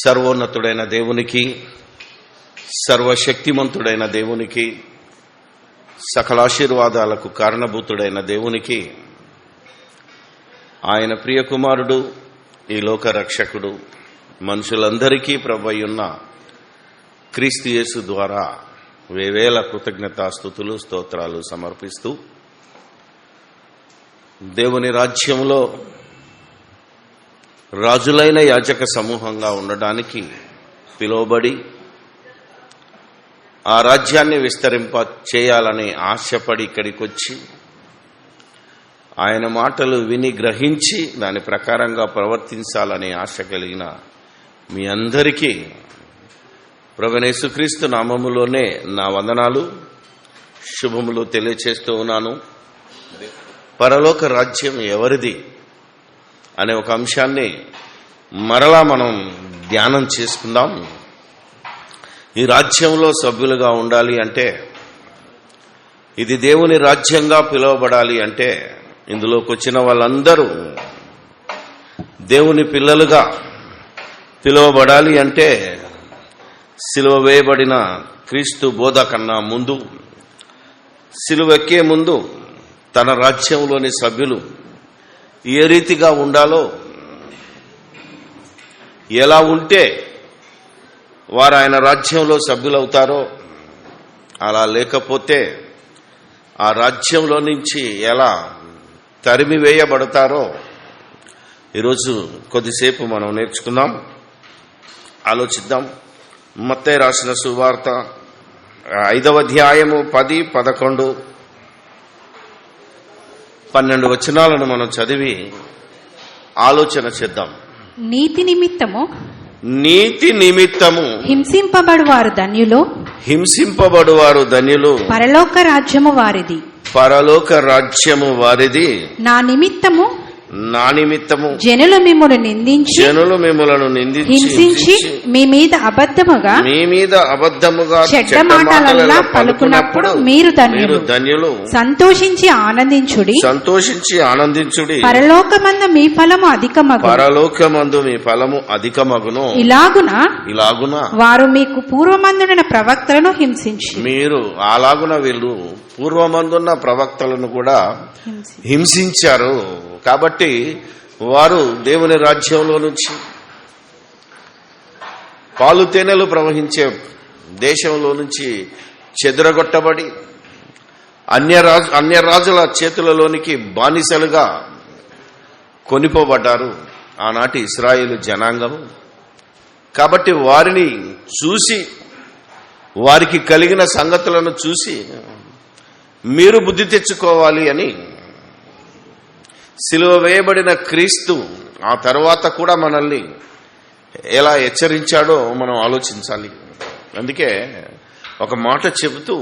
సర్వోన్నతుడైన దేవునికి, సర్వశక్తిమంతుడైన దేవునికి, సకలాశీర్వాదాలకు కారణభూతుడైన దేవునికి, ఆయన ప్రియకుమారుడు, ఈ లోక రక్షకుడు, మనుషులందరికీ ప్రభువైయున్న క్రీస్తు యేసు ద్వారా వేవేల కృతజ్ఞతాస్తుతులు స్తోత్రాలు సమర్పిస్తూ, దేవుని రాజ్యంలో రాజులైన యాజక సమూహంగా ఉండడానికి పిలువబడి ఆ రాజ్యాన్ని విస్తరింప చేయాలని ఆశపడి ఇక్కడికి వచ్చి ఆయన మాటలు విని గ్రహించి దాని ప్రకారంగా ప్రవర్తించాలనే ఆశ కలిగిన మీ అందరికీ ప్రభువైన యేసుక్రీస్తు నామములోనే నా వందనాలు, శుభములు తెలియచేస్తూ ఉన్నాను. పరలోక రాజ్యం ఎవరిది అనే ఒక అంశాన్ని మరలా మనం ధ్యానం చేసుకుందాం. ఈ రాజ్యంలో సభ్యులుగా ఉండాలి అంటే, ఇది దేవుని రాజ్యంగా పిలువబడాలి అంటే, ఇందులోకి వచ్చిన వాళ్ళందరూ దేవుని పిల్లలుగా పిలువబడాలి అంటే, సిలువ వేయబడిన క్రీస్తు బోధ కన్నా ముందు, సిలువెక్కే ముందు తన రాజ్యంలోని సభ్యులు ఏ రీతిగా ఉండాలో, ఎలా ఉంటే వారు ఆయన రాజ్యంలో సభ్యులవుతారో, అలా లేకపోతే ఆ రాజ్యంలో నుంచి ఎలా తరిమివేయబడతారో ఈరోజు కొద్దిసేపు మనం నేర్చుకుందాం, ఆలోచిద్దాం. మత్తయి రాసిన సువార్త 5వ అధ్యాయము 10, 11, 12 వచనాలను మనం చదివి ఆలోచన చేద్దాం. నీతి నిమిత్తము హింసింపబడువారు ధన్యులు, పరలోక రాజ్యము వారిది. నా నిమిత్తము జనులు మిమ్ములను నిందించి మీ మీద అబద్ధముగా చెడ్డ మాటలల్లా పలుకున్నప్పుడు మీరు ధన్యులు. సంతోషించి ఆనందించుడి. పరలోకమందు మీ ఫలము అధికమగును. ఇలాగున వారు మీకు పూర్వమందున ప్రవక్తలను హింసించి, మీరు అలాగున వీళ్ళు పూర్వమందున్న ప్రవక్తలను కూడా హింసించారు. కాబట్టి వారు దేవుని రాజ్యంలో నుంచి, పాలు తేనెలు ప్రవహించే దేశంలో నుంచి చెదరగొట్టబడి అన్య రాజుల చేతులలోనికి బానిసలుగా కొనిపోబడ్డారు ఆనాటి ఇశ్రాయేలు జనాంగము. కాబట్టి వారిని చూసి, వారికి కలిగిన సంగతులను చూసి మీరు బుద్ధి తెచ్చుకోవాలి అని సిలువ వేయబడిన క్రీస్తు ఆ తర్వాత కూడా మనల్ని ఎలా హెచ్చరించాడో మనం ఆలోచించాలి. అందుకే ఒక మాట చెబుతూ,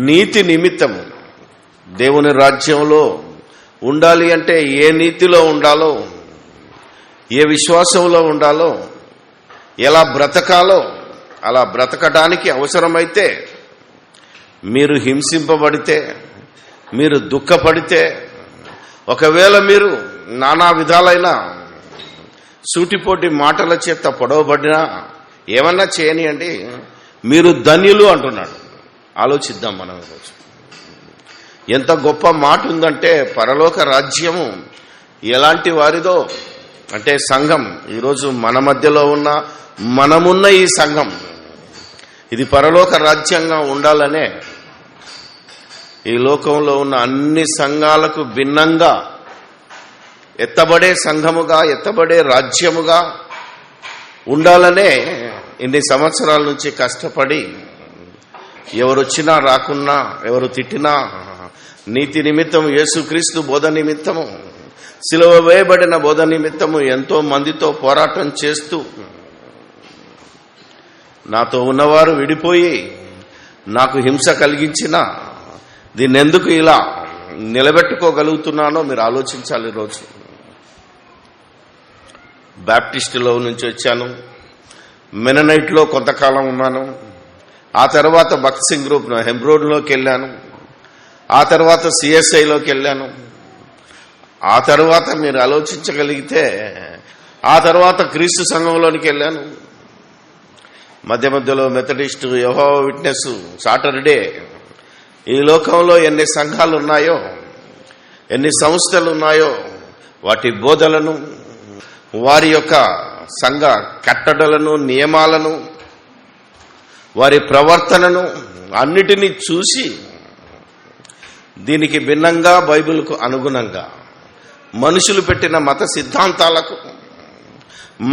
నీతి నిమిత్తము దేవుని రాజ్యంలో ఉండాలి అంటే ఏ నీతిలో ఉండాలో, ఏ విశ్వాసంలో ఉండాలో, ఎలా బ్రతకాలో అలా బ్రతకడానికి అవసరమైతే, మీరు హింసింపబడితే, మీరు దుఃఖపడితే, ఒకవేళ మీరు నానా విధాలైన సూటిపోటి మాటల చేత పొడవబడినా, ఏమన్నా చేయనియండి, మీరు ధన్యులు అంటున్నాడు. ఆలోచిద్దాం మనం ఈరోజు. ఎంత గొప్ప మాట ఉందంటే, పరలోక రాజ్యము ఎలాంటి వారిదో అంటే సంఘం, ఈరోజు మన మధ్యలో ఉన్న మనమున్న ఈ సంఘం, ఇది పరలోక రాజ్యంగా ఉండాలనే ఈ లోకంలో ఉన్న అన్ని సంఘాలకు భిన్నంగా ఎత్తబడే సంఘముగా, ఎత్తబడే రాజ్యముగా ఉండాలనే ఇన్ని సంవత్సరాల నుంచి కష్టపడి, ఎవరొచ్చినా రాకున్నా, ఎవరు తిట్టినా, నీతి నిమిత్తము, యేసుక్రీస్తు బోధ నిమిత్తము, సిలువ వేయబడిన బోధ నిమిత్తము ఎంతో మందితో పోరాటం చేస్తూ, నాతో ఉన్నవారు విడిపోయి నాకు హింస కలిగించిన దీన్ని ఎందుకు ఇలా నిలబెట్టుకోగలుగుతున్నానో మీరు ఆలోచించాలి. ఈరోజు బ్యాప్టిస్టులో నుంచి వచ్చాను, మెననైట్లో కొంతకాలం ఉన్నాను, ఆ తర్వాత భక్త్ సింగ్ గ్రూప్ హెబ్రోన్లోకి వెళ్ళాను, ఆ తర్వాత సిఎస్ఐలోకి వెళ్ళాను, ఆ తర్వాత మీరు ఆలోచించగలిగితే ఆ తర్వాత క్రీస్తు సంఘంలోనికి వెళ్ళాను. మధ్య మధ్యలో మెథడిస్టు, యెహోవా విట్నెస్, సాటర్డే. ఈ లోకంలో ఎన్ని సంఘాలు ఉన్నాయో, ఎన్ని సంస్థలు ఉన్నాయో, వాటి బోధలను, వారి యొక్క సంఘ కట్టడలను, నియమాలను, వారి ప్రవర్తనను అన్నిటినీ చూసి దీనికి భిన్నంగా బైబిల్కు అనుగుణంగా మనుషులు పెట్టిన మత సిద్ధాంతాలకు,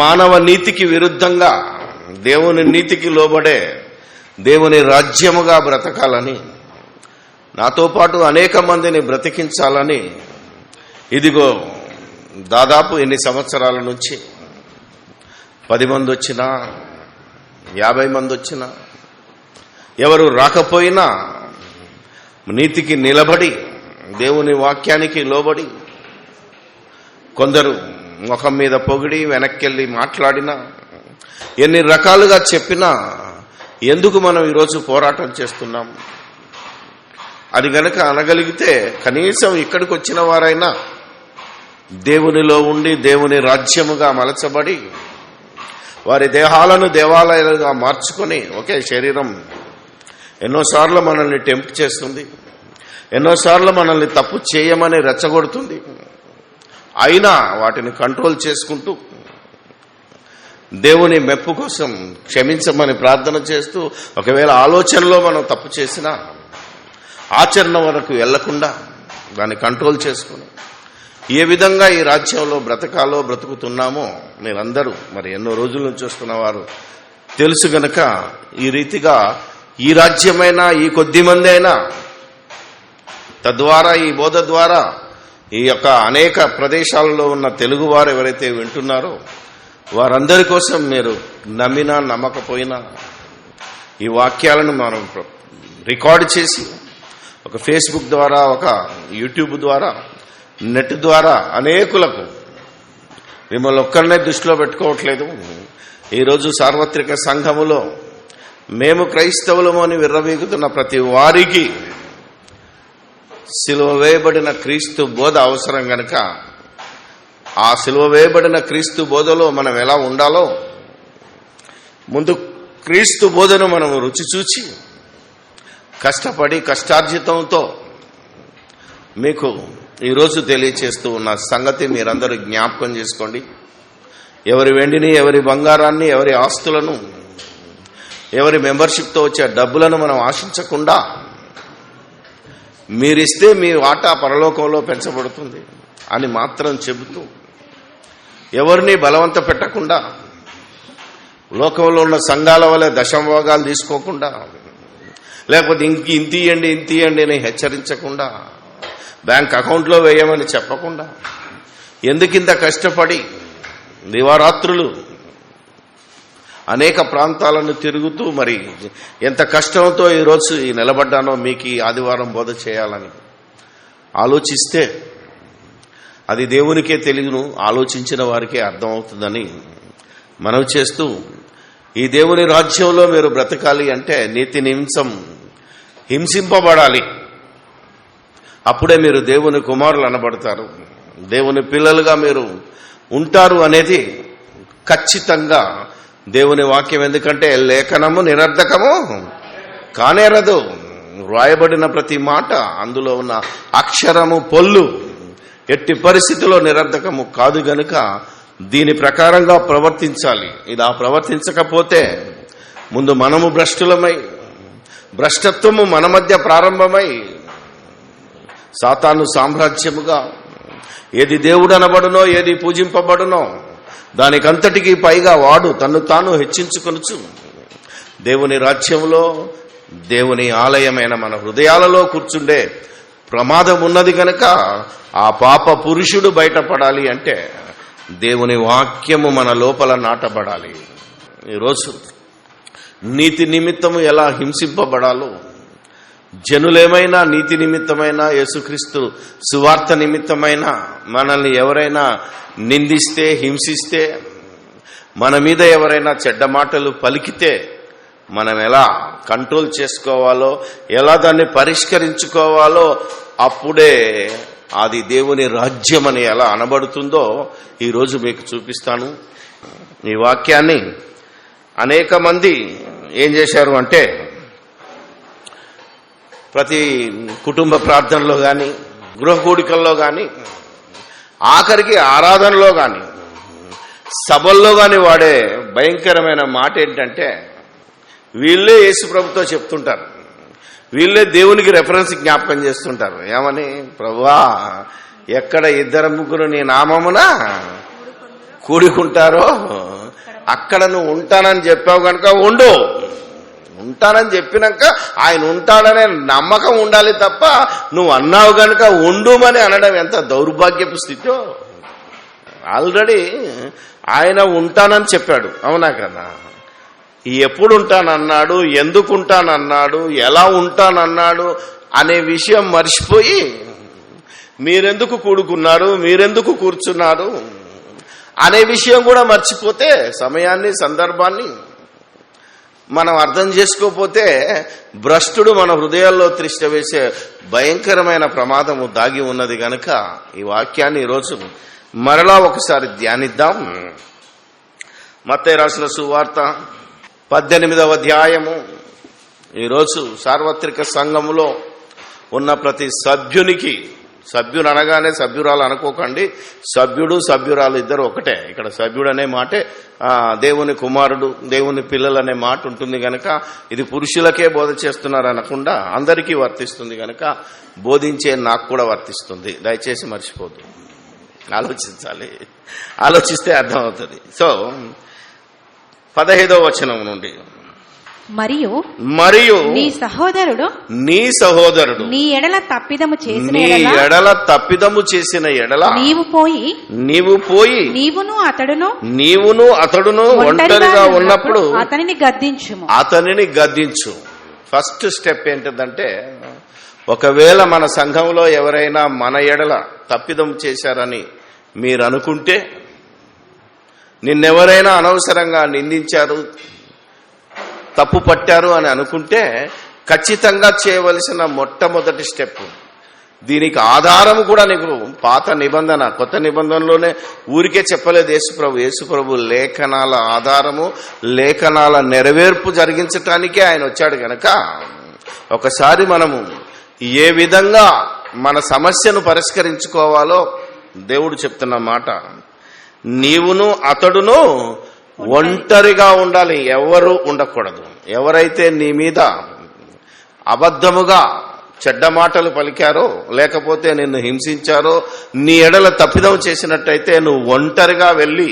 మానవ నీతికి విరుద్ధంగా దేవుని నీతికి లోబడే దేవుని రాజ్యముగా బ్రతకాలని, నాతో పాటు అనేక మందిని బ్రతికించాలని, ఇదిగో దాదాపు ఎన్ని సంవత్సరాల నుంచి 10 మంది వచ్చినా 50 మంది వచ్చినా ఎవరు రాకపోయినా నీతికి నిలబడి దేవుని వాక్యానికి లోబడి, కొందరు ముఖం మీద పొగిడి వెనక్కెళ్ళి మాట్లాడినా, ఎన్ని రకాలుగా చెప్పినా ఎందుకు మనం ఈరోజు పోరాటం చేస్తున్నాం? అది గనక అనగలిగితే కనీసం ఇక్కడికి వచ్చిన వారైనా దేవునిలో ఉండి దేవుని రాజ్యముగా మలచబడి వారి దేహాలను దేవాలయాలుగా మార్చుకొని, ఒకే శరీరం ఎన్నోసార్లు మనల్ని టెంప్ట్ చేస్తుంది, ఎన్నోసార్లు మనల్ని తప్పు చేయమని రెచ్చగొడుతుంది. అయినా వాటిని కంట్రోల్ చేసుకుంటూ దేవుని మెప్పు కోసం క్షమించమని ప్రార్థన చేస్తూ, ఒకవేళ ఆలోచనలో మనం తప్పు చేసినా ఆచరణ వరకు వెళ్లకుండా దాన్ని కంట్రోల్ చేసుకుని ఏ విధంగా ఈ రాజ్యంలో బ్రతకాలో బ్రతుకుతున్నామో మీరందరూ మరి ఎన్నో రోజుల నుంచి వస్తున్న వారు తెలుసు గనక, ఈ రీతిగా ఈ రాజ్యమైనా, ఈ కొద్ది మంది అయినా, తద్వారా ఈ బోధ ద్వారా ఈ యొక్క అనేక ప్రదేశాలలో ఉన్న తెలుగు వారు ఎవరైతే వింటున్నారో వారందరి కోసం మీరు నమ్మినా నమ్మకపోయినా ఈ వాక్యాలను మనం రికార్డు చేసి ఒక ఫేస్బుక్ ద్వారా, ఒక యూట్యూబ్ ద్వారా, నెట్ ద్వారా అనేకులకు, మిమ్మల్ని ఒక్కరినే దృష్టిలో పెట్టుకోవట్లేదు. ఈరోజు సార్వత్రిక సంఘములో మేము క్రైస్తవులము అని విర్రవీగుతున్న ప్రతి వారికి సిలువ వేయబడిన క్రీస్తు బోధ అవసరం గనక, ఆ సిలువ వేయబడిన క్రీస్తు బోధలో మనం ఎలా ఉండాలో ముందు క్రీస్తు బోధను మనం రుచి చూచి కష్టపడి కష్టార్జితంతో మీకు ఈరోజు తెలియచేస్తూ ఉన్న సంగతి మీరందరూ జ్ఞాపకం చేసుకోండి. ఎవరి వెండిని, ఎవరి బంగారాన్ని, ఎవరి ఆస్తులను, ఎవరి మెంబర్షిప్తో వచ్చే డబ్బులను మనం ఆశించకుండా మీరిస్తే మీ వాటా పరలోకంలో పెంచబడుతుంది అని మాత్రం చెబుతూ, ఎవరిని బలవంత పెట్టకుండా, లోకంలో ఉన్న సంఘాల వల్ల దశమభాగాలు తీసుకోకుండా, లేకపోతే ఇంత ఇయ్యండి అని హెచ్చరించకుండా, బ్యాంక్ అకౌంట్లో వేయమని చెప్పకుండా, ఎందుకింత కష్టపడి దివారాత్రులు అనేక ప్రాంతాలను తిరుగుతూ మరి ఎంత కష్టంతో ఈరోజు నిలబడ్డానో మీకు ఈ ఆదివారం బోధ చేయాలని ఆలోచిస్తే అది దేవునికే తెలియను, ఆలోచించిన వారికే అర్థమవుతుందని మనవి చేస్తూ, ఈ దేవుని రాజ్యంలో మీరు బ్రతకాలి అంటే నీతి నిమిషం హింసింపబడాలి. అప్పుడే మీరు దేవుని కుమారులు అనబడతారు, దేవుని పిల్లలుగా మీరు ఉంటారు అనేది ఖచ్చితంగా దేవుని వాక్యం. ఎందుకంటే లేఖనము నిరర్ధకము కానేరదు, వ్రాయబడిన ప్రతి మాట, అందులో ఉన్న అక్షరము పొల్లు ఎట్టి పరిస్థితిలో నిరర్ధకము కాదు గనుక దీని ప్రకారంగా ప్రవర్తించాలి. ఇలా ప్రవర్తించకపోతే ముందు మనము భ్రష్టులమై, భ్రష్టత్వము మన మధ్య ప్రారంభమై సాతాను సామ్రాజ్యముగా ఏది దేవుడు అనబడునో, ఏది పూజింపబడునో దానికంతటికీ పైగా వాడు తన్ను తాను హెచ్చించుకొనుచు దేవుని రాజ్యంలో, దేవుని ఆలయమైన మన హృదయాలలో కూర్చుండే ప్రమాదం ఉన్నది కనుక ఆ పాప పురుషుడు బయటపడాలి అంటే దేవుని వాక్యము మన లోపల నాటబడాలి. ఈరోజు నీతి నిమిత్తము ఎలా హింసింపబడాలో, జనులేమైనా నీతి నిమిత్తమైన, యేసుక్రీస్తు సువార్త నిమిత్తమైన మనల్ని ఎవరైనా నిందిస్తే, హింసిస్తే, మన మీద ఎవరైనా చెడ్డ మాటలు పలికితే మనం ఎలా కంట్రోల్ చేసుకోవాలో, ఎలా దాన్ని పరిష్కరించుకోవాలో అప్పుడే అది దేవుని రాజ్యం అని ఎలా అనబడుతుందో ఈరోజు మీకు చూపిస్తాను. ఈ వాక్యాన్ని అనేక మంది ఏం చేశారు అంటే ప్రతి కుటుంబ ప్రార్థనలో కానీ, గృహ కూడికల్లో కానీ, ఆఖరికి ఆరాధనలో కానీ, సభల్లో కానీ వాడే భయంకరమైన మాట ఏంటంటే వీళ్ళే యేసు ప్రభుతో చెప్తుంటారు, వీళ్ళే దేవునికి రెఫరెన్స్ జ్ఞాపకం చేస్తుంటారు. ఏమని? ప్రభువా, ఎక్కడ 2-3 నీ నామమున కూడుకుంటారో అక్కడ నువ్వు ఉంటానని చెప్పావు కనుక ఉండు. ఉంటానని చెప్పినాక ఆయన ఉంటాడనే నమ్మకం ఉండాలి తప్ప నువ్వు అన్నావు కనుక ఉండుమని అనడం ఎంత దౌర్భాగ్యపు స్థితిలో. ఆల్రెడీ ఆయన ఉంటానని చెప్పాడు, అవునా కదా? ఎప్పుడు ఉంటానన్నాడు, ఎందుకు ఉంటానన్నాడు, ఎలా ఉంటానన్నాడు అనే విషయం మర్చిపోయి మీరెందుకు కూడుకున్నారు, మీరెందుకు కూర్చున్నారు అనే విషయం కూడా మర్చిపోతే, సమయాన్ని సందర్భాన్ని మనం అర్థం చేసుకోకపోతే భ్రష్టుడు మన హృదయాల్లో త్రిష్ట వేసే భయంకరమైన ప్రమాదము దాగి ఉన్నది గనుక ఈ వాక్యాన్ని ఈరోజు మరలా ఒకసారి ధ్యానిద్దాం. మత్తయి రాసిన సువార్త 18వ అధ్యాయము. ఈరోజు సార్వత్రిక సంఘములో ఉన్న ప్రతి సభ్యునికి, సభ్యుడు అనగానే సభ్యురాలు అనుకోకండి, సభ్యుడు సభ్యురాలు ఇద్దరు ఒకటే. ఇక్కడ సభ్యుడు అనే మాటే దేవుని కుమారుడు, దేవుని పిల్లలు అనే మాట ఉంటుంది గనక ఇది పురుషులకే బోధ చేస్తున్నారు అనకుండా అందరికీ వర్తిస్తుంది గనక బోధించే నాకు కూడా వర్తిస్తుంది. దయచేసి మర్చిపోద్దు, ఆలోచించాలి, ఆలోచిస్తే అర్థమవుతుంది. సో 15వ వచనం నుండి, మరియు నీ సహోదరుడు నీ ఎడల తప్పిదము చేసిన ఎడల నీవు పోయి నీవును అతడును ఒంటరిగా ఉన్నప్పుడు అతనిని గద్దించు. ఫస్ట్ స్టెప్ ఏంటంటే, ఒకవేళ మన సంఘంలో ఎవరైనా మన ఎడల తప్పిదం చేశారని మీరు అనుకుంటే, నిన్నెవరైనా అనవసరంగా నిందించారు, తప్పు పట్టారు అని అనుకుంటే ఖచ్చితంగా చేయవలసిన మొట్టమొదటి స్టెప్, దీనికి ఆధారము కూడా నీకు పాత నిబంధన, కొత్త నిబంధనలోనే ఊరికే చెప్పలేదు యేసుప్రభు లేఖనాల ఆధారము, లేఖనాల నెరవేర్పు జరిగించటానికే ఆయన వచ్చాడు గనక ఒకసారి మనము ఏ విధంగా మన సమస్యను పరిష్కరించుకోవాలో దేవుడు చెప్తున్న మాట, నీవును అతడును ఒంటరిగా ఉండాలి, ఎవరు ఉండకూడదు. ఎవరైతే నీ మీద అబద్ధముగా చెడ్డ మాటలు పలికారో, లేకపోతే నిన్ను హింసించారో, నీ ఎడల తప్పిదం చేసినట్టయితే నువ్వు ఒంటరిగా వెళ్ళి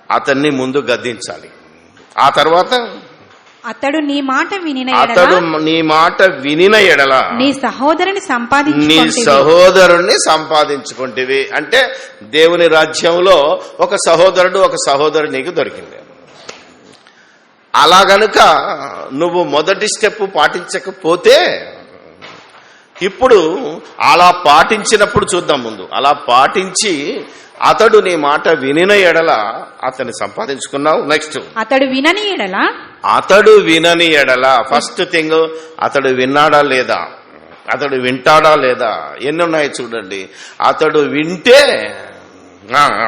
అతన్ని ముందు గద్దించాలి. ఆ తర్వాత అతడు నీ మాట వినిన ఎడల నీ సహోదరుణ్ణి సంపాదించుకుంటేవి. అంటే దేవుని రాజ్యంలో ఒక సహోదరుడు, ఒక సహోదరు నీకు దొరికింది. అలా గనుక నువ్వు మొదటి స్టెప్ పాటించకపోతే, ఇప్పుడు అలా పాటించినప్పుడు చూద్దాం. ముందు అలా పాటించి అతడు నీ మాట వినిన ఎడల అతన్ని సంపాదించుకున్నావు. నెక్స్ట్ అతడు వినని ఎడల ఫస్ట్ థింగ్, అతడు విన్నాడా లేదా, అతడు వింటాడా లేదా. ఎన్ని ఉన్నాయి చూడండి. అతడు వింటే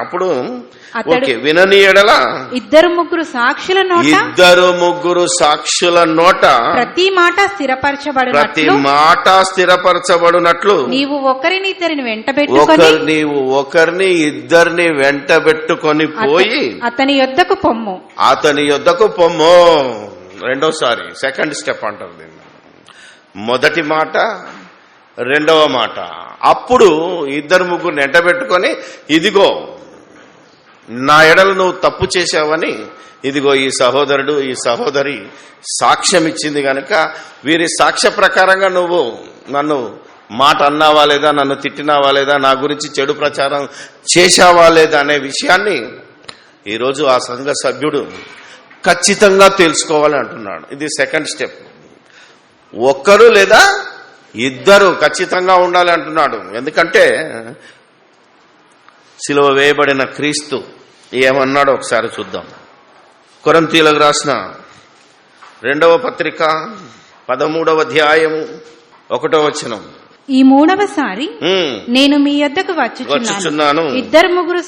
అప్పుడు ఓకే, వినని ఎడల 2-3 సాక్షుల నోట ప్రతి మాట స్థిరపరచబడినట్లు నీవు ఒకరిని ఇద్దరిని వెంటబెట్టుకొని పోయి అతని యొద్దకు పొమ్ము. రెండోసారి సెకండ్ స్టెప్ అంటారు దీన్ని. మొదటి మాట, రెండవ మాట. అప్పుడు 2-3 వెంటబెట్టుకొని, ఇదిగో నా ఎడలు నువ్వు తప్పు చేశావని, ఇదిగో ఈ సహోదరుడు, ఈ సహోదరి సాక్ష్యం ఇచ్చింది గనక వీరి సాక్ష్య ప్రకారంగా నువ్వు నన్ను మాట అన్నావా లేదా, నన్ను తిట్టినావా లేదా, నా గురించి చెడు ప్రచారం చేశావా లేదా అనే విషయాన్ని ఈరోజు ఆ సంఘ సభ్యుడు ఖచ్చితంగా తెలుసుకోవాలి అంటున్నాడు. ఇది సెకండ్ స్టెప్. ఒక్కరు లేదా ఇద్దరు ఖచ్చితంగా ఉండాలి అంటున్నాడు. ఎందుకంటే సిలువ వేయబడిన క్రీస్తు ఏమన్నాడో ఒకసారి చూద్దాం. కొరింథీయులకు రాసిన 2వ పత్రిక 13వ అధ్యాయము 1వ వచనం. ఈ మూడవసారి నేను మీ యొద్దకు వచ్చుచున్నాను. ఇద్దరు ముగ్గురు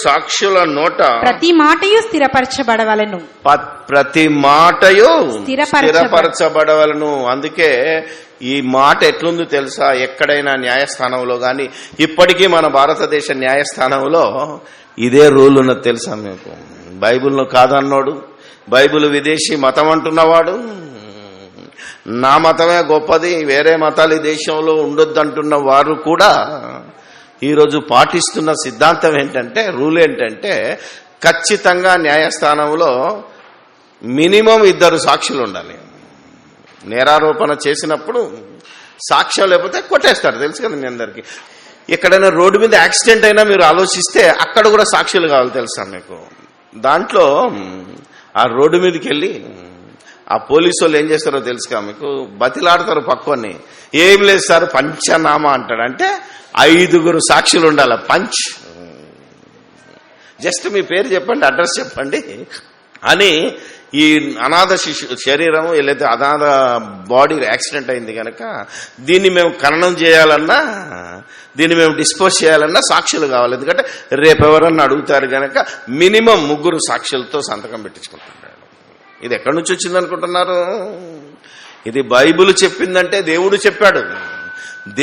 సాక్షుల నోట ప్రతి మాటయు స్థిరపరచబడవలను. ప్రతి మాటయు స్థిరపరచబడవలను. అందుకే ఈ మాట ఎట్లుందో తెలుసా? ఎక్కడైనా న్యాయస్థానంలో గాని, ఇప్పటికీ మన భారతదేశ న్యాయస్థానంలో ఇదే రూల్ ఉన్నది తెలుసా మీకు? బైబిల్ను కాదన్నాడు, బైబిల్ విదేశీ మతం అంటున్నవాడు, నా మతమే గొప్పది, వేరే మతాలు ఈ దేశంలో ఉండొద్దు అంటున్న వారు కూడా ఈరోజు పాటిస్తున్న సిద్ధాంతం ఏంటంటే, రూల్ ఏంటంటే, ఖచ్చితంగా న్యాయస్థానంలో మినిమం 2 సాక్షులు ఉండాలి. నేరారోపణ చేసినప్పుడు సాక్ష్యం లేకపోతే కొట్టేస్తారు, తెలుసు కదా మీ అందరికీ. ఎక్కడైనా రోడ్డు మీద యాక్సిడెంట్ అయినా మీరు ఆలోచిస్తే అక్కడ కూడా సాక్షులు కావాలి, తెలుసా మీకు? దాంట్లో ఆ రోడ్డు మీదకి వెళ్ళి ఆ పోలీసు వాళ్ళు ఏం చేస్తారో తెలుసుగా మీకు? బతిలాడతారు పక్కని. ఏం లేదు సార్ పంచనామా అంటాడు. అంటే 5 సాక్షులు ఉండాలి. పంచ్, జస్ట్ మీ పేరు చెప్పండి, అడ్రస్ చెప్పండి అని. ఈ అనాథ శరీరం లేదా అనాథ బాడీ యాక్సిడెంట్ అయింది కనుక దీన్ని మేము ఖననం చేయాలన్నా, దీన్ని మేము డిస్పోజ్ చేయాలన్నా సాక్షులు కావాలి. ఎందుకంటే రేపు ఎవరన్నా అడుగుతారు కనుక మినిమం 3 సాక్షులతో సంతకం పెట్టించుకుంటున్నాడు. ఇది ఎక్కడి నుంచి వచ్చింది అనుకుంటున్నారు? ఇది బైబిల్ చెప్పిందంటే దేవుడు చెప్పాడు.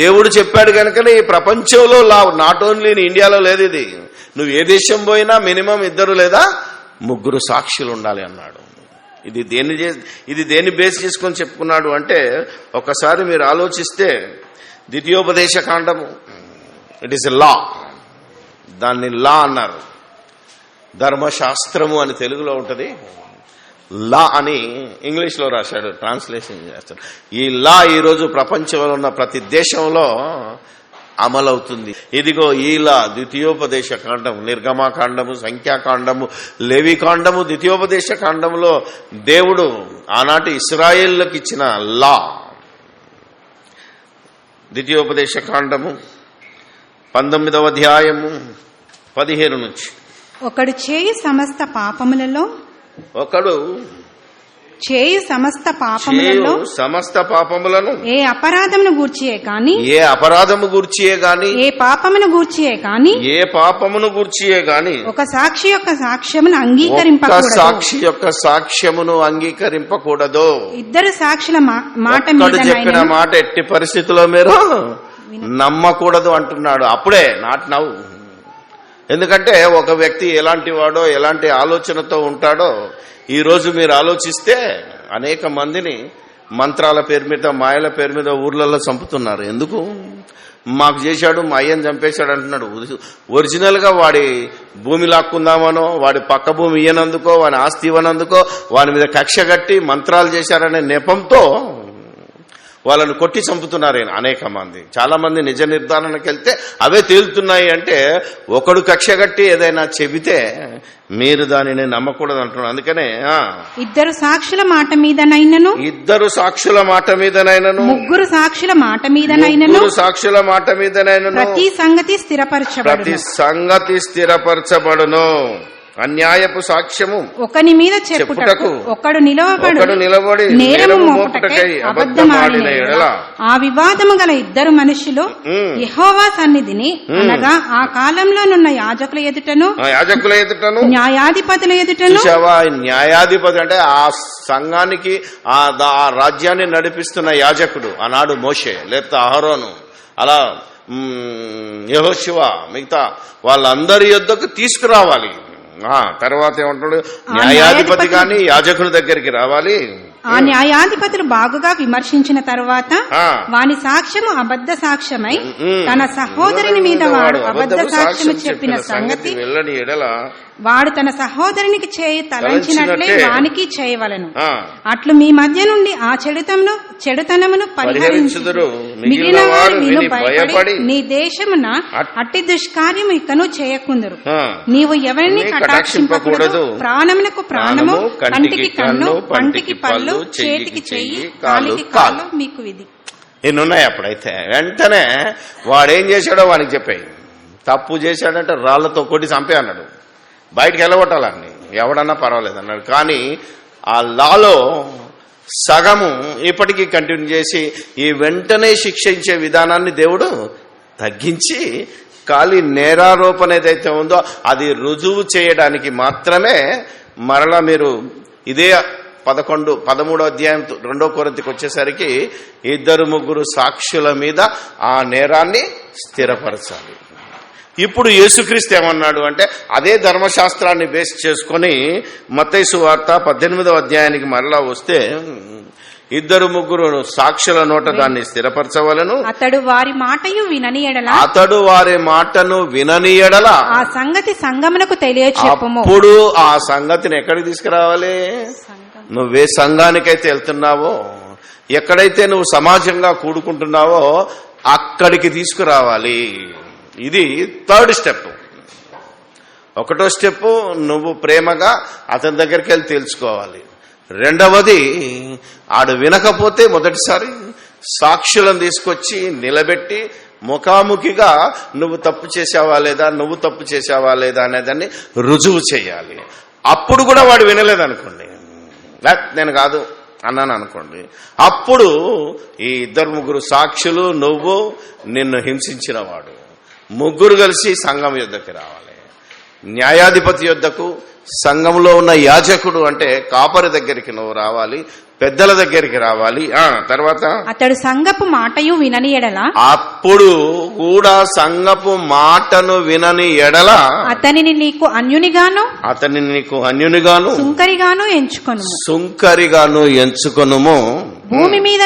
దేవుడు చెప్పాడు కనుకనే ఈ ప్రపంచంలో లా, నాట్ ఓన్లీ ఇన్ ఇండియాలో లేదు ఇది. నువ్వు ఏ దేశం పోయినా మినిమం 2 లేదా 3 సాక్షులు ఉండాలి అన్నాడు. ఇది దేన్ని బేస్ చేసుకొని చెప్పుకున్నాడు అంటే, ఒకసారి మీరు ఆలోచిస్తే ద్వితీయోపదేశ కాండము, ఇట్ ఈస్ ఎ లా, దాన్ని లా అన్నారు. ధర్మశాస్త్రము అని తెలుగులో ఉంటది, లా అని ఇంగ్లీష్లో రాశాడు, ట్రాన్స్లేషన్ చేస్తాడు. ఈ లా ఈరోజు ప్రపంచంలో ఉన్న ప్రతి దేశంలో అమలవుతుంది. ఇదిగో ఈ లా ద్వితీయోపదేశ కాండము, నిర్గమాకాండము, సంఖ్యాకాండము, లేవికాండము, ద్వితీయోపదేశ కాండములో దేవుడు ఆనాటి ఇశ్రాయేలులకు ఇచ్చిన లా. ద్వితీయోపదేశ కాండము 19వ అధ్యాయము 15 నుంచి. ఒకడు చేయు సమస్త పాపములలో సమస్త పాపములను ఏ అపరాధమును గూర్చియే గాని ఏ పాపమును గూర్చియే గాని ఒక సాక్షి యొక్క సాక్ష్యమును అంగీకరింపకూడదు. 2 సాక్షుల మాట మీద చెప్పిన మాట ఎట్టి పరిస్థితుల్లో మీరు నమ్మకూడదు అంటున్నాడు. అప్పుడే నాట్ నౌ. ఎందుకంటే ఒక వ్యక్తి ఎలాంటి వాడో, ఎలాంటి ఆలోచనతో ఉంటాడో ఈ రోజు మీరు ఆలోచిస్తే అనేక మందిని మంత్రాల పేరు మీద, మాయల పేరు మీద ఊర్లలో చంపుతున్నారు. ఎందుకు? మాకు చేశాడు, మా అయ్యని చంపేశాడు అంటున్నాడు. ఒరిజినల్ గా వాడి భూమి లాక్కుందామనో, వాడి పక్క భూమి ఇయ్యనందుకో, వాడి ఆస్తి ఇవ్వనందుకో వాని మీద కక్ష కట్టి మంత్రాలు చేశారనే నెపంతో వాళ్ళను కొట్టి చంపుతున్నారు అనేక మంది. చాలా మంది నిజ నిర్ధారణకి వెళ్తే అవే తేలుతున్నాయి. అంటే ఒకడు కక్ష కట్టి ఏదైనా చెబితే మీరు దానిని నమ్మకూడదు అంటున్నారు. అందుకనే 2 సాక్షుల మాట మీదనైనను 3 సాక్షుల మాట మీదనైనను ప్రతి సంగతి స్థిరపరచబడును. అన్యాయపు సాక్ష్యము ఒకని మీద చెప్పుటకు ఒకడు నిలవబడి నేరము మోపుటకై అబద్ధమాడిన ఎడల ఆ వివాదము గల 2 మనుషులు యెహోవా సన్నిధిని, అనగా ఆ కాలంలోనున్న యాజకుల ఎదుటను న్యాయాధిపతుల ఎదుటను. న్యాయాధిపతి అంటే ఆ సంఘానికి, ఆ రాజ్యాన్ని నడిపిస్తున్న యాజకుడు. ఆనాడు మోషే, లేకపోతే అహరోను, అలా యెహోషువ, మిగతా వాళ్ళందరి యొద్దకు తీసుకురావాలి. తర్వాత ఏమంటాడు? న్యాయాధిపతి గాని యాజకుల దగ్గరికి రావాలి. ఆ న్యాయాధిపతులు బాగుగా విమర్శించిన తరువాత వాని సాక్ష్యము అబద్ధ సాక్ష్యమై తన సహోదరుని మీద వాడు అబద్ధ సాక్ష్యము చెప్పిన సంగతి వెళ్ళని ఎడల వాడు తన సహోదరునికి చేయి తలంచినట్లే వానికి చేయవలెను. అట్లు మీ మధ్య నుండి ఆ చెడుతనమును పరిహరించుదురు. మిగిలిన వారు విను భయపడి నీ దేశమున అట్టి దుష్కార్యము ఇకను చేయకుందురు. నీవు ఎవరిని కటాక్షింపకూడదు. ప్రాణమునకు ప్రాణము, కంటికి కన్ను, పంటికి పళ్ళు, చేతికి చెయ్యి, కాలికి కాలు మీకు విధి. ఎన్నున్నాయి. అప్పుడైతే వెంటనే వాడేం చేశాడో వానికి చెప్పాయి. తప్పు చేశాడంటే రాళ్లతో కొట్టి చంపే అన్నాడు. బయటకు వెళ్ళగొట్టాలని ఎవడన్నా పర్వాలేదు అన్నాడు. కానీ ఆ లాలో సగము ఇప్పటికీ కంటిన్యూ చేసి ఈ వెంటనే శిక్షించే విధానాన్ని దేవుడు తగ్గించి ఖాళీ నేరారోపణ ఏదైతే ఉందో అది రుజువు చేయడానికి మాత్రమే మరలా మీరు ఇదే 13వ అధ్యాయం 2వ కొరింథీకి వచ్చేసరికి 2-3 సాక్షుల మీద ఆ నేరాన్ని స్థిరపరచాలి. ఇప్పుడు యేసుక్రీస్తు ఏమన్నాడు అంటే అదే ధర్మశాస్త్రాన్ని బేస్ చేసుకొని మత్తయి సువార్త 18వ అధ్యాయానికి మరలా వస్తే 2-3 సాక్షుల నోట దాన్ని స్థిరపరచవలను. అతడు వారి మాటను వినని ఎడల ఆ సంగతి సంఘమునకు తెలియచెప్పుము. అప్పుడు ఆ సంగతిని ఎక్కడికి తీసుకురావాలి? నువ్వే సంఘానికైతే వెళ్తున్నావో, ఎక్కడైతే నువ్వు సమాజంగా కూడుకుంటున్నావో అక్కడికి తీసుకురావాలి. ఇది 3rd స్టెప్. 1వ స్టెప్ నువ్వు ప్రేమగా అతని దగ్గరికి వెళ్ళి తెలుసుకోవాలి. 2వది ఆడు వినకపోతే మొదటిసారి సాక్షులను తీసుకొచ్చి నిలబెట్టి ముఖాముఖిగా నువ్వు తప్పు చేసావా లేదా అనేదాన్ని రుజువు చేయాలి. అప్పుడు కూడా వాడు వినలేదనుకోండి, నేను కాదు అన్నాను అనుకోండి, అప్పుడు ఈ 2-3 సాక్షులు, నువ్వు, నిన్ను హింసించిన వాడు, 3 కలిసి సంఘం యొద్దకు రావాలి. న్యాయాధిపతి యొద్దకు, సంఘంలో ఉన్న యాజకుడు అంటే కాపరి దగ్గరికి నువ్వు రావాలి, పెద్దల దగ్గరికి రావాలి. తర్వాత అతడు సంఘపు మాటయు వినని ఎడల, అప్పుడు కూడా సంఘపు మాటను వినని ఎడల అతనిని నీకు అన్యునిగాను సుంకరిగాను ఎంచుకొనుము. భూమి మీద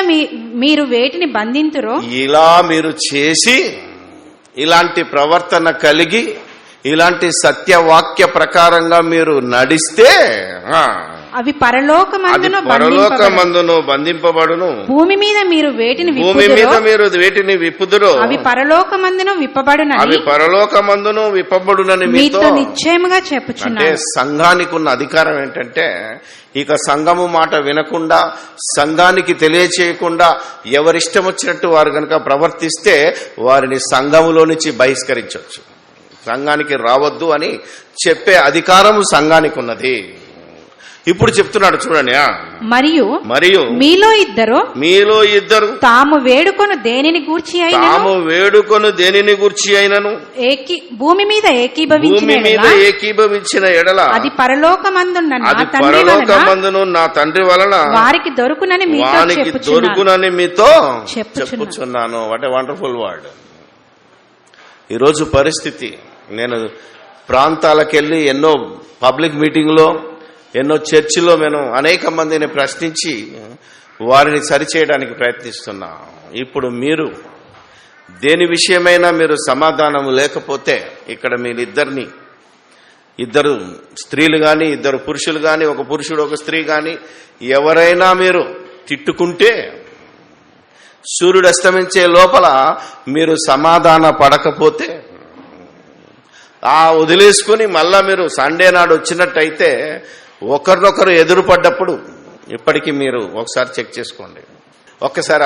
మీరు వేటిని బంధింతురో ఇలా మీరు చేసి ఇలాంటి ప్రవర్తన కలిగి ఇలాంటి సత్యవాక్య ప్రకారంగా మీరు నడిస్తే అవి పరలోకమందును బంధింపబడును. భూమి మీద మీరు వేటిని విప్పుదురో అవి పరలోకమందును విప్పబడునని మీతో నిశ్చయముగా చెప్పుచున్నాను. అంటే సంఘానికి ఉన్న అధికారం ఏంటంటే ఇక సంఘము మాట వినకుండా, సంఘానికి తెలియచేయకుండా ఎవరిష్టం వచ్చినట్టు వారు గనక ప్రవర్తిస్తే వారిని సంఘములో నుంచి బహిష్కరించవచ్చు. సంఘానికి రావద్దు అని చెప్పే అధికారము సంఘానికి ఉన్నది. ఇప్పుడు చెప్తున్నాడు చూడండి. మరియు మీలో ఇద్దరు తాము వేడుకొను దేనిని గూర్చి అయినను భూమి మీద ఏకీభవించిన ఎడల అది పరలోకమందును నా తండ్రి వలన వారికి దొరుకునని మీతో చెప్పుచున్నాను. What a wonderful word. ఈరోజు పరిస్థితి, నేను ప్రాంతాలకెళ్ళి ఎన్నో పబ్లిక్ మీటింగ్లో, ఎన్నో చర్చిలో నేను అనేక మందిని ప్రశ్నించి వారిని సరిచేయడానికి ప్రయత్నిస్తున్నా. ఇప్పుడు మీరు దేని విషయమైనా మీరు సమాధానం లేకపోతే ఇక్కడ ఇద్దరు స్త్రీలు కానీ, 2 పురుషులు కానీ, ఒక పురుషుడు ఒక స్త్రీ కానీ ఎవరైనా మీరు తిట్టుకుంటే సూర్యుడు అస్తమించే లోపల మీరు సమాధాన పడకపోతే వదిలేసుకుని మళ్ళా మీరు సండే నాడు వచ్చినట్టయితే ఒకరినొకరు ఎదురుపడ్డప్పుడు ఇప్పటికీ మీరు ఒకసారి చెక్ చేసుకోండి. ఒక్కసారి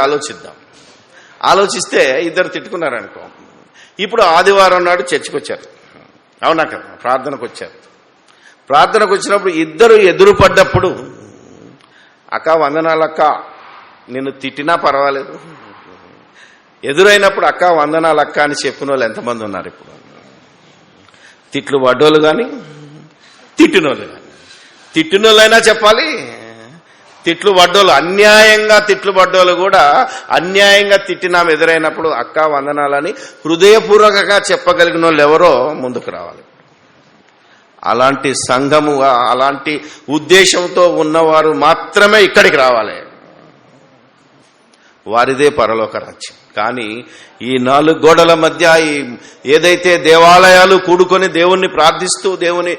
ఆలోచిస్తే 2 తిట్టుకున్నారనుకో. ఇప్పుడు ఆదివారం నాడు చర్చికి వచ్చారు, అవునా కదా, ప్రార్థనకు వచ్చినప్పుడు 2 ఎదురుపడ్డప్పుడు అక్క వందనాలక్క, నిన్ను తిట్టినా పర్వాలేదు, ఎదురైనప్పుడు అక్క వందనాలక్క అని చెప్పిన వాళ్ళు ఎంతమంది ఉన్నారు? ఇప్పుడు తిట్లు పడ్డోళ్ళు కానీ తిట్టినోళ్ళు కానీ, తిట్టినోళ్ళైనా చెప్పాలి, తిట్లు పడ్డోళ్ళు అన్యాయంగా తిట్లు పడ్డోళ్ళు కూడా అన్యాయంగా తిట్టినా ఎదురైనప్పుడు అక్క వందనాలని హృదయపూర్వకంగా చెప్పగలిగిన వాళ్ళు ఎవరో ముందుకు రావాలి. అలాంటి సంఘముగా, అలాంటి ఉద్దేశంతో ఉన్నవారు మాత్రమే ఇక్కడికి రావాలి. వారిదే పరలోక రాజ్యం. కానీ ఈ 4 గోడల మధ్య ఏదైతే దేవాలయాలు కూడుకొని దేవుణ్ణి ప్రార్థిస్తూ దేవుని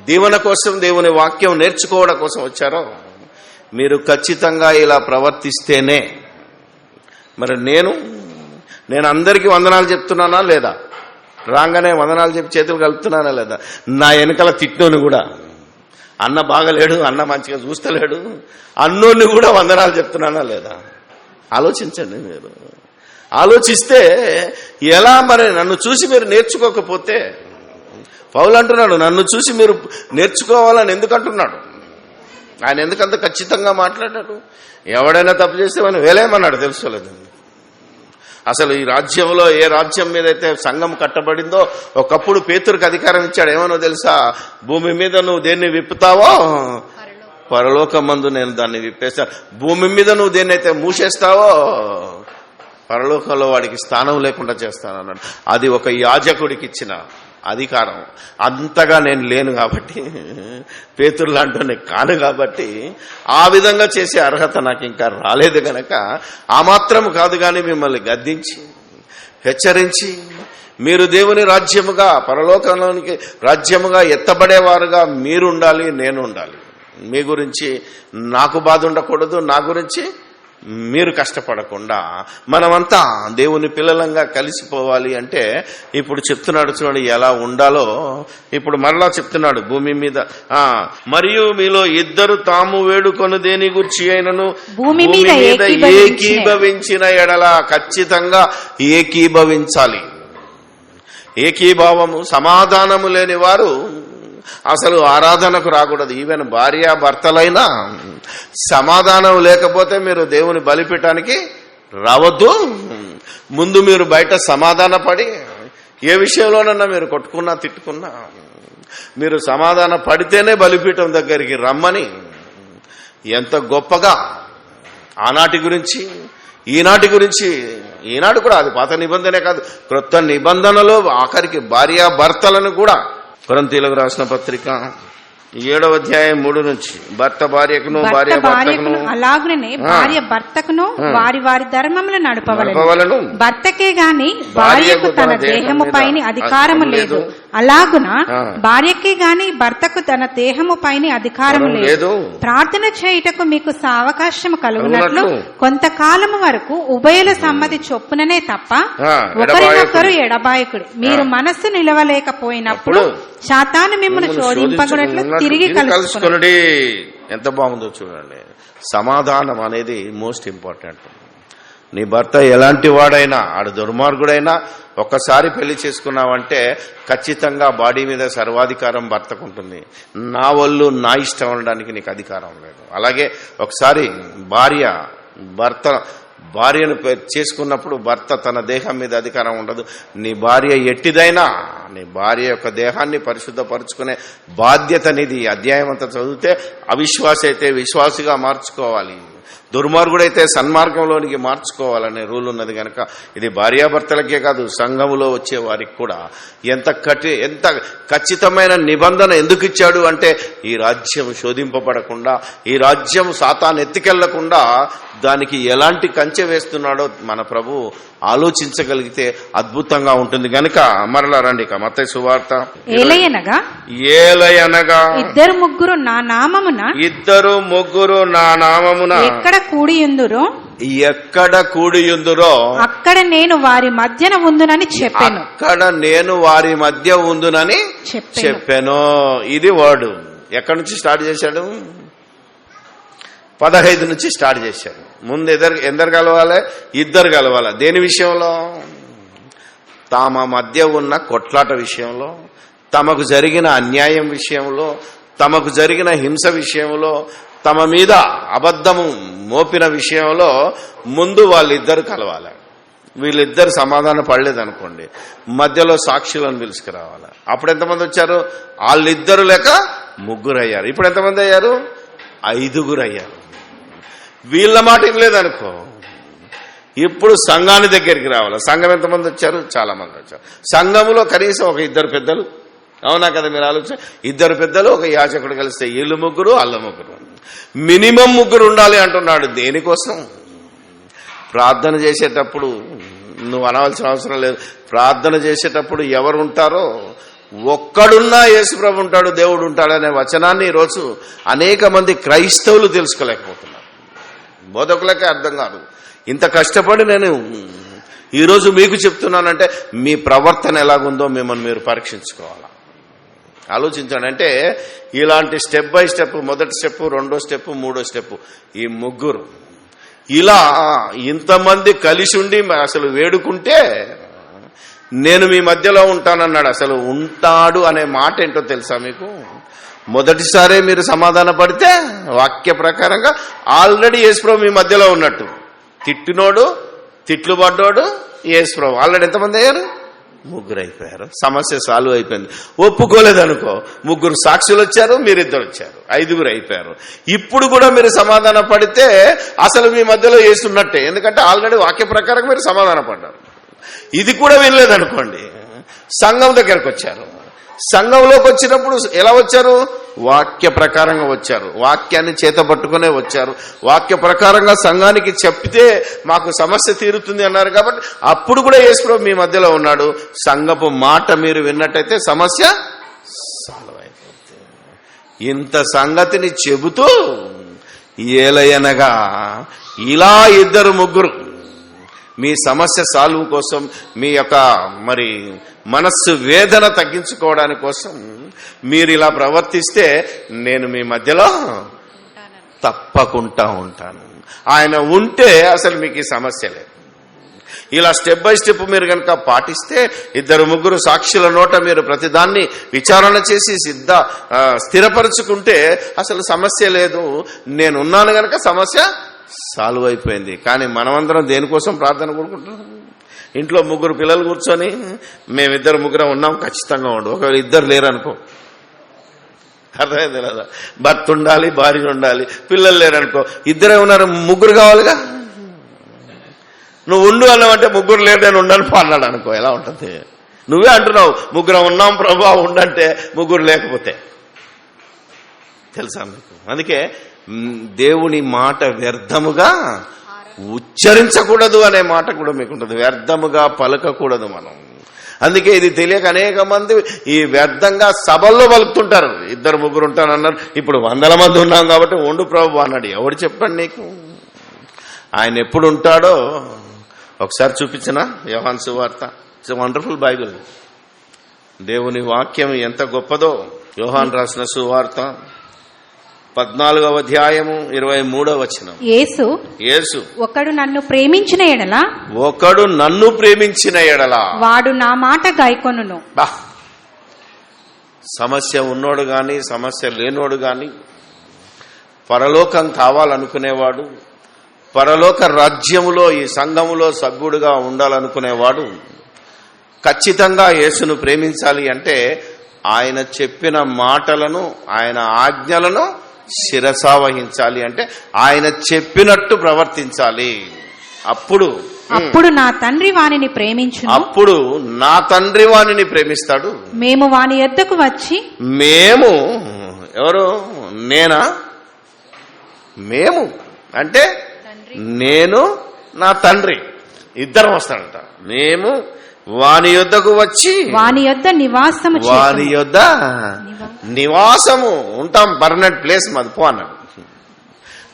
దీవెన కోసం, దేవుని వాక్యం నేర్చుకోవడం కోసం వచ్చారో మీరు ఖచ్చితంగా ఇలా ప్రవర్తిస్తేనే. మరి నేను అందరికీ వందనాలు చెప్తున్నానా లేదా? రాగానే వందనాలు చెప్పి చేతులు కలుపుతున్నానా లేదా? నా వెనకాల తిట్టినోని కూడా, అన్న బాగలేడు, అన్న మంచిగా చూస్తలేడు అన్నోని కూడా వందనాలు చెప్తున్నానా లేదా? ఆలోచించండి. మీరు ఆలోచిస్తే ఎలా? మరి నన్ను చూసి మీరు నేర్చుకోకపోతే, పౌలు అంటున్నాడు నన్ను చూసి మీరు నేర్చుకోవాలని ఎందుకంటున్నాడు? ఆయన ఎందుకంత ఖచ్చితంగా మాట్లాడాడు? ఎవడైనా తప్పు చేస్తే మనం వేలేమన్నాడు, తెలుసుకోలేదు. అసలు ఈ రాజ్యంలో ఏ రాజ్యం మీద అయితే సంఘం కట్టబడిందో ఒకప్పుడు పేతురుకి అధికారం ఇచ్చాడు. ఏమనో తెలుసా? భూమి మీద నువ్వు దేన్ని విప్పుతావో పరలోకమందు నేను దాన్ని విప్పేస్తాను. భూమి మీద నువ్వు దేన్నైతే మూసేస్తావో పరలోకంలో వాడికి స్థానం లేకుండా చేస్తానన్నాడు. అది ఒక యాజకుడికి ఇచ్చిన అధికారం. అంతగా నేను లేను కాబట్టి, పేతురు లాంటి కాను కాబట్టి ఆ విధంగా చేసే అర్హత నాకు ఇంకా రాలేదు గనక ఆ మాత్రం కాదు కానీ మిమ్మల్ని గద్దించి హెచ్చరించి మీరు దేవుని రాజ్యముగా, పరలోకంలోనికి రాజ్యముగా ఎత్తబడేవారుగా మీరు ఉండాలి, నేను ఉండాలి. మీ గురించి నాకు బాధ ఉండకూడదు, నా గురించి మీరు కష్టపడకుండా మనమంతా దేవుని పిల్లలంగా కలిసిపోవాలి అంటే ఇప్పుడు చెప్తున్నాడు చూడండి ఎలా ఉండాలో. ఇప్పుడు మరలా చెప్తున్నాడు భూమి మీద మరియు మీలో ఇద్దరు తాము వేడుకొని దేని గురించి అయినను భూమి మీద ఏకీభవించిన ఎడల ఖచ్చితంగా ఏకీభవించాలి. ఏకీభావము, సమాధానము లేని వారు అసలు ఆరాధనకు రాకూడదు. ఈవెన్ భార్యాభర్తలైనా సమాధానం లేకపోతే మీరు దేవుని బలిపీఠానికి రావద్దు. ముందు మీరు బయట సమాధాన పడి, ఏ విషయంలోనన్నా మీరు కొట్టుకున్నా తిట్టుకున్నా మీరు సమాధాన పడితేనే బలిపీఠం దగ్గరికి రమ్మని ఎంత గొప్పగా ఆనాటి గురించి ఈనాటి గురించి, ఈనాడు కూడా అది పాత నిబంధనే కాదు, క్రొత్త నిబంధనలో ఆఖరికి భార్యాభర్తలను కూడా కొరింథీయులకు రాసిన పత్రిక 7వ అధ్యాయం 3 నుంచి భర్త భార్యకును భార్య భర్తకును అలాగునే భార్య భర్తకును వారి వారి ధర్మములు నడపవలెను. భర్తకే గాని భార్యకు తన దేహము పైన అధికారము లేదు, అలాగున భార్యకే గాని భర్తకు తన దేహము పైన అధికారము లేదు. ప్రార్థన చేయుటకు మీకు సావకాశము కలుగునట్లు కొంతకాలము వరకు ఉభయుల సమ్మతి చొప్పుననే తప్ప ఒకరినొకరు ఎడబాయకుడు. మీరు మనస్సు నిలవలేకపోయినప్పుడు శాతాను మిమ్మల్ని శోధింపగొనట్లు తిరిగి కలుసుకొనుడి. ఎంత బాగుందో చూడండి. సమాధానం అనేది మోస్ట్ ఇంపార్టెంట్. నీ భర్త ఎలాంటి వాడైనా, ఆడు దుర్మార్గుడైనా ఒక్కసారి పెళ్లి చేసుకున్నావంటే ఖచ్చితంగా బాడీ మీద సర్వాధికారం భర్తకు ఉంటుంది. నా ఒళ్ళు నా ఇష్టం అనడానికి నీకు అధికారం లేదు. అలాగే ఒకసారి భార్యను చేసుకున్నప్పుడు భర్త తన దేహం మీద అధికారం ఉండదు. నీ భార్య ఎట్టిదైనా నీ భార్య యొక్క దేహాన్ని పరిశుద్ధపరుచుకునే బాధ్యత నీది. అధ్యాయం అంతా చదివితే అవిశ్వాసి అయితే విశ్వాసిగా మార్చుకోవాలి, దుర్మార్గుడైతే సన్మార్గంలోనికి మార్చుకోవాలనే రూల్ ఉన్నది కనుక ఇది భార్యాభర్తలకే కాదు సంఘములో వచ్చే వారికి కూడా ఎంత ఖచ్చితమైన నిబంధన ఎందుకు ఇచ్చాడు అంటే ఈ రాజ్యం శోధింపబడకుండా, ఈ రాజ్యం సాతాను ఎత్తుకెళ్లకుండా దానికి ఎలాంటి కంచె వేస్తున్నాడో మన ప్రభు ఆలోచించగలిగితే అద్భుతంగా ఉంటుంది. గనుక మరలా రండి మత్తయి సువార్త. ఏలయనగా ఇద్దరు ముగ్గురు నా నామమున ఎక్కడ కూడి ఉందురో అక్కడ నేను వారి మధ్యన ఉందునని చెప్పాను. అక్కడ నేను వారి మధ్య ఉందునని చెప్పాను. ఇది వర్డ్ ఎక్కడి నుంచి స్టార్ట్ చేశాడు? 15 నుంచి స్టార్ట్ చేశాడు. ముందు ఎందరు కలవాలి? ఇద్దరు కలవాలి. దేని విషయంలో? తమ మధ్య ఉన్న కొట్లాట విషయంలో, తమకు జరిగిన అన్యాయం విషయంలో, తమకు జరిగిన హింస విషయంలో, తమ మీద అబద్ధము మోపిన విషయంలో ముందు వాళ్ళిద్దరు కలవాలి. వీళ్ళిద్దరు సమాధాన పడలేదనుకోండి, మధ్యలో సాక్షులను పిలుచుకురావాలి. అప్పుడు ఎంతమంది వచ్చారు? వాళ్ళిద్దరు లేక 3 అయ్యారు. ఇప్పుడు ఎంతమంది అయ్యారు? 5 అయ్యారు. వీళ్ళ మాట ఇవ్వలేదనుకో, ఇప్పుడు సంఘాన్ని దగ్గరికి రావాలి. సంఘం ఎంతమంది వచ్చారు? చాలా మంది వచ్చారు. సంఘములో కనీసం ఒక 2 పెద్దలు, అవునా కదా? మీరు ఆలోచన, 2 పెద్దలు ఒక యాజకుడు కలిస్తే వీళ్ళు 3 వాళ్ళ 3, మినిమం 3 ఉండాలి అంటున్నాడు. దేనికోసం? ప్రార్థన చేసేటప్పుడు నువ్వు అనవలసిన అవసరం లేదు. ప్రార్థన చేసేటప్పుడు ఎవరు ఉంటారో ఒక్కడున్నా యేసుప్రభు ఉంటాడు, దేవుడు ఉంటాడనే వచనాన్ని ఈరోజు అనేక మంది క్రైస్తవులు తెలుసుకోలేకపోతున్నారు. బోధకులకే అర్థం కాదు. ఇంత కష్టపడి నేను ఈరోజు మీకు చెప్తున్నానంటే మీ ప్రవర్తన ఎలాగుందో మిమ్మల్ని మీరు పరీక్షించుకోవాలా. ఆలోచించండి. అంటే ఇలాంటి స్టెప్ బై స్టెప్, మొదటి స్టెప్, 2వ స్టెప్, 3వ స్టెప్, ఈ 3 ఇలా ఇంతమంది కలిసి ఉండి అసలు వేడుకుంటే నేను మీ మధ్యలో ఉంటానన్నాడు. అసలు ఉంటాడు అనే మాట ఏంటో తెలుసా మీకు? మొదటిసారే మీరు సమాధాన పడితే వాక్య ప్రకారంగా ఆల్రెడీ యేసుప్రభు మీ మధ్యలో ఉన్నట్టు. తిట్టినోడు, తిట్లు పడ్డోడు, యేసుప్రభు ఆల్రెడీ ఎంతమంది అయ్యారు? 3 అయిపోయారు. సమస్య సాల్వ్ అయిపోయింది. ఒప్పుకోలేదనుకో, 3 సాక్షులు వచ్చారు, మీరిద్దరు వచ్చారు, 5 అయిపోయారు. ఇప్పుడు కూడా మీరు సమాధాన పడితే అసలు మీ మధ్యలో యేసున్నట్టే. ఎందుకంటే ఆల్రెడీ వాక్య ప్రకారం మీరు సమాధాన పడ్డారు. ఇది కూడా వినలేదనుకోండి, సంఘం దగ్గరకు వచ్చారు. సంఘంలోకి వచ్చినప్పుడు ఎలా వచ్చారు? వాక్య ప్రకారంగా వచ్చారు. వాక్యాన్ని చేత పట్టుకునే వచ్చారు. వాక్య ప్రకారంగా సంఘానికి చెప్తే మాకు సమస్య తీరుతుంది అన్నారు. కాబట్టి అప్పుడు కూడా యేసుప్రభు మీ మధ్యలో ఉన్నాడు. సంఘపు మాట మీరు విన్నట్టయితే సమస్య సాల్వ్ అయిపోతుంది. ఇంత సంగతిని చెబుతూ ఏలయనగా ఇలా 2-3 మీ సమస్య సాల్వ్ కోసం, మీ యొక్క మరి మనస్సు వేదన తగ్గించుకోవడానికి కోసం మీరు ఇలా ప్రవర్తిస్తే నేను మీ మధ్యలో తప్పకుండా ఉంటాను. ఆయన ఉంటే అసలు మీకు ఈ సమస్య లేదు. ఇలా స్టెప్ బై స్టెప్ మీరు కనుక పాటిస్తే 2-3 సాక్షుల నోట మీరు ప్రతిదాన్ని విచారణ చేసి స్థిరపరుచుకుంటే అసలు సమస్య లేదు. నేనున్నాను గనక సమస్య సాల్వ్ అయిపోయింది. కానీ మనమందరం దేనికోసం ప్రార్థన కోరుకుంటున్నాం? ఇంట్లో 3 పిల్లలు కూర్చొని మేము 2-3 ఉన్నాం, ఖచ్చితంగా ఉండు. ఒకవేళ 2 లేరనుకో, అర్థమైంది కదా? భర్త ఉండాలి, భార్య ఉండాలి, పిల్లలు లేరనుకో, 2 ఉన్నారు, 3 కావాలిగా. నువ్వు ఉండు అన్నావంటే 3 లేరు, నేను ఉండను అన్నాడు అనుకో, ఎలా ఉంటుంది? నువ్వే అంటున్నావు 3 ఉన్నాం ప్రభా ఉండంటే 3 లేకపోతే తెలుసా మీకు? అందుకే దేవుని మాట వ్యర్థముగా ఉచ్చరించకూడదు అనే మాట కూడా మీకు ఉంటుంది. వ్యర్థముగా పలకకూడదు మనం. అందుకే ఇది తెలియక అనేక మంది ఈ వ్యర్థంగా సభల్లో పలుకుతుంటారు. 2-3 ఉంటానన్నారు, ఇప్పుడు 100 మంది ఉన్నాం కాబట్టి ఉండు ప్రభు అన్నాడు. ఎవడు చెప్పండి నీకు? ఆయన ఎప్పుడు ఉంటాడో ఒకసారి చూపించిన యోహాను సువార్త. It's wonderful Bible. దేవుని వాక్యం ఎంత గొప్పదో. యోహాను రాసిన సువార్త 14వ అధ్యాయము 23వ వచనం. యేసు ఒకడు నన్ను ప్రేమించిన ఎడల వాడు నా మాట గాయకొనును. సమస్య ఉన్నోడు గాని సమస్య లేనోడు గాని, పరలోకం కావాలనుకునేవాడు, పరలోక రాజ్యములో ఈ సంఘములో సభ్యుడుగా ఉండాలనుకునేవాడు ఖచ్చితంగా యేసును ప్రేమించాలి. అంటే ఆయన చెప్పిన మాటలను, ఆయన ఆజ్ఞలను శిరసావహించాలి. అంటే ఆయన చెప్పినట్టు ప్రవర్తించాలి. అప్పుడు నా తండ్రి వానిని ప్రేమించును. అప్పుడు నా తండ్రి వానిని ప్రేమిస్తాడు. మేము వాని యొద్దకు వచ్చి, మేము ఎవరు? నేనా? మేము అంటే నేను, నా తండ్రి, 2 వస్తాడంట. మేము వాని యొద్దకు వచ్చి వాని యొద్ద నివాసము ఉంటాం. పర్మనెంట్ ప్లేస్ మాది పో అన్నాడు.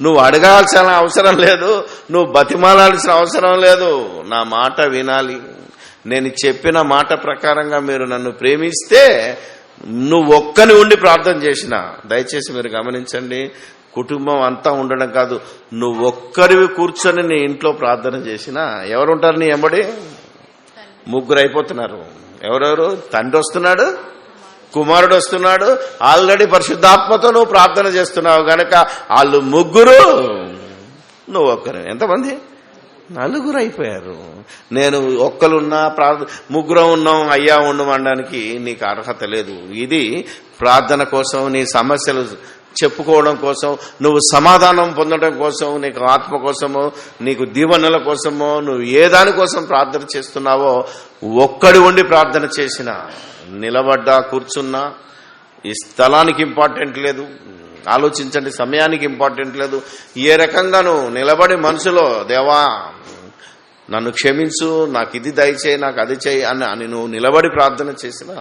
నువ్వు అడగాల్సిన అవసరం లేదు, నువ్వు బతిమాలాల్సిన అవసరం లేదు. నా మాట వినాలి. నేను చెప్పిన మాట ప్రకారంగా మీరు నన్ను ప్రేమిస్తే, నువ్వు ఒక్కని ఉండి ప్రార్థన చేసినా, దయచేసి మీరు గమనించండి, కుటుంబం అంతా ఉండడం కాదు, నువ్వు ఒక్కరివి కూర్చొని నీ ఇంట్లో ప్రార్థన చేసినా ఎవరుంటారు నీ ఎంబడి? 3 అయిపోతున్నారు. ఎవరెవరు? తండ్రి వస్తున్నాడు, కుమారుడు వస్తున్నాడు, ఆల్రెడీ పరిశుద్ధాత్మతో నువ్వు ప్రార్థన చేస్తున్నావు గనక వాళ్ళు 3, నువ్వు ఒక్కరు. ఎంతమంది? 4 అయిపోయారు. నేను ఒక్కరున్నా 3 ఉన్నాం అయ్యా ఉండమనడానికి నీకు అర్హత లేదు. ఇది ప్రార్థన కోసం, నీ సమస్యలు చెప్పుకోవడం కోసం, నువ్వు సమాధానం పొందడం కోసం, నీకు ఆత్మ కోసమో, నీకు దీవెనల కోసమో, నువ్వు ఏ దానికోసం ప్రార్థన చేస్తున్నావో ఒక్కడి ఉండి ప్రార్థన చేసినా, నిలబడ్డా కూర్చున్నా, ఈ స్థలానికి ఇంపార్టెంట్ లేదు, ఆలోచించండి, సమయానికి ఇంపార్టెంట్ లేదు. ఏ రకంగా నువ్వు నిలబడి మనసులో దేవా నన్ను క్షమించు, నాకు ఇది దయచేయి, నాకు అది చేయి అని నువ్వు నిలబడి ప్రార్థన చేసినా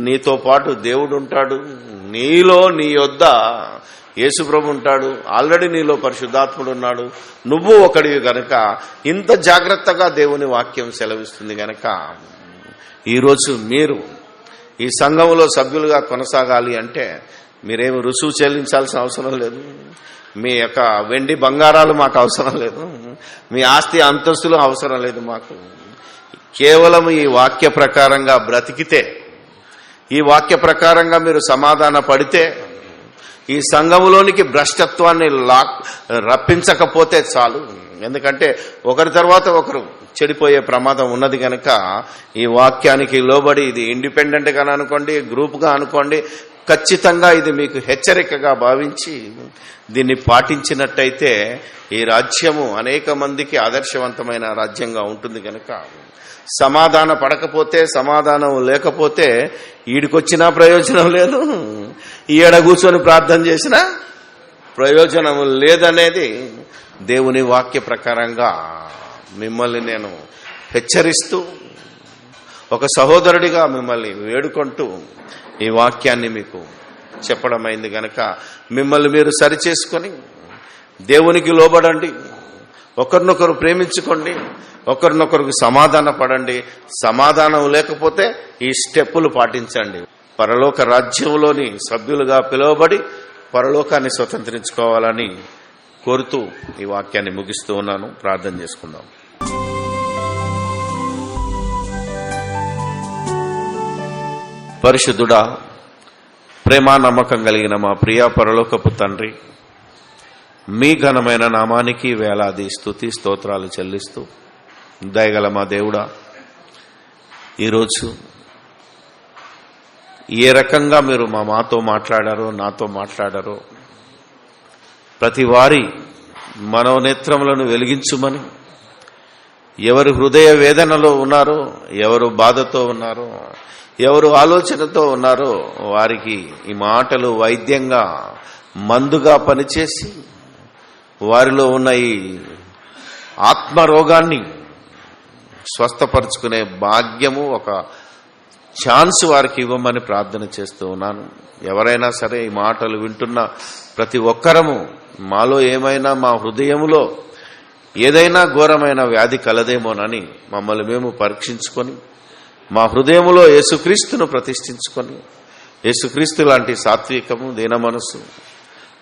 నీతో పాటు దేవుడు ఉంటాడు. నీలో, నీ యొద్ద యేసుప్రభు ఉంటాడు. ఆల్రెడీ నీలో పరిశుద్ధాత్ముడు ఉన్నాడు. నువ్వు ఒకడివి గనక ఇంత జాగ్రత్తగా దేవుని వాక్యం సెలవిస్తుంది గనక ఈరోజు మీరు ఈ సంఘంలో సభ్యులుగా కొనసాగాలి అంటే మీరేమి రుసుము చెల్లించాల్సిన అవసరం లేదు. మీ యొక్క వెండి బంగారాలు మాకు అవసరం లేదు, మీ ఆస్తి అంతస్తులు అవసరం లేదు మాకు. కేవలం ఈ వాక్య ప్రకారంగా బ్రతికితే, ఈ వాక్య ప్రకారంగా మీరు సమాధాన పడితే ఈ సంఘములోనికి భ్రష్టత్వాన్ని రప్పించకపోతే చాలు. ఎందుకంటే ఒకరి తర్వాత ఒకరు చెడిపోయే ప్రమాదం ఉన్నది కనుక ఈ వాక్యానికి లోబడి, ఇది ఇండిపెండెంట్ గా అనుకోండి, గ్రూప్ గా అనుకోండి, ఖచ్చితంగా ఇది మీకు హెచ్చరికగా భావించి దీన్ని పాటించినట్టయితే ఈ రాజ్యము అనేక మందికి ఆదర్శవంతమైన రాజ్యంగా ఉంటుంది కనుక సమాధాన పడకపోతే, సమాధానం లేకపోతే ఈడికొచ్చినా ప్రయోజనం లేదు, ఈడ కూర్చొని ప్రార్థన చేసినా ప్రయోజనం లేదనేది దేవుని వాక్య ప్రకారంగా మిమ్మల్ని నేను హెచ్చరిస్తూ, ఒక సహోదరుడిగా మిమ్మల్ని వేడుకుంటూ ఈ వాక్యాన్ని మీకు చెప్పడమైంది గనక మిమ్మల్ని మీరు సరిచేసుకొని దేవునికి లోబడండి, ఒకరినొకరు ప్రేమించుకోండి, ఒకరినొకరికి సమాధాన పడండి. సమాధానం లేకపోతే ఈ స్టెప్పులు పాటించండి. పరలోక రాజ్యంలోని సభ్యులుగా పిలువబడి పరలోకాన్ని స్వతంత్రించుకోవాలని కోరుతూ ఈ వాక్యాన్ని ముగిస్తూ ఉన్నాను. ప్రార్థన చేసుకుందాం. పరిశుద్ధుడా, ప్రేమ నమ్మకం కలిగిన మా ప్రియ పరలోకపు తండ్రి, మీ ఘనమైన నామానికి వేలాది స్తుతి స్తోత్రాలు చెల్లిస్తూ, దయగల మా దేవుడా, ఈరోజు ఏ రకంగా మీరు మాతో మాట్లాడారో, నాతో మాట్లాడారో, ప్రతి వారి మనోనేత్రములను వెలిగించుమని, ఎవరు హృదయ వేదనలో ఉన్నారో, ఎవరు బాధతో ఉన్నారో, ఎవరు ఆలోచనతో ఉన్నారో వారికి ఈ మాటలు వైద్యంగా, మందుగా పనిచేసి వారిలో ఉన్న ఈ ఆత్మరోగాన్ని స్వస్థపరుచుకునే భాగ్యము, ఒక ఛాన్స్ వారికి ఇవ్వమని ప్రార్థన చేస్తూ ఉన్నాను. ఎవరైనా సరే ఈ మాటలు వింటున్న ప్రతి ఒక్కరము మాలో ఏమైనా, మా హృదయములో ఏదైనా ఘోరమైన వ్యాధి కలదేమోనని మమ్మల్ని మేము పరీక్షించుకొని, మా హృదయములో యేసుక్రీస్తును ప్రతిష్ఠించుకొని, యేసుక్రీస్తు లాంటి సాత్వికము, దీన మనసు,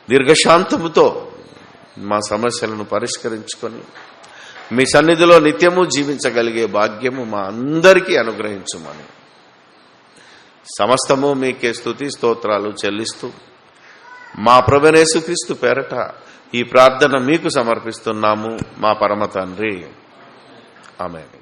దీర్ఘశాంతముతో మా సమస్యలను పరిష్కరించుకొని మీ సన్నిధిలో నిత్యము జీవించగలిగే భాగ్యము మా అందరికీ అనుగ్రహించుమని సమస్తము మీకే స్తుతి స్తోత్రాలు చెల్లిస్తూ మా ప్రభువైన యేసుక్రీస్తు పేరట ఈ ప్రార్థన మీకు సమర్పిస్తున్నాము, మా పరమ తండ్రి. ఆమేన్.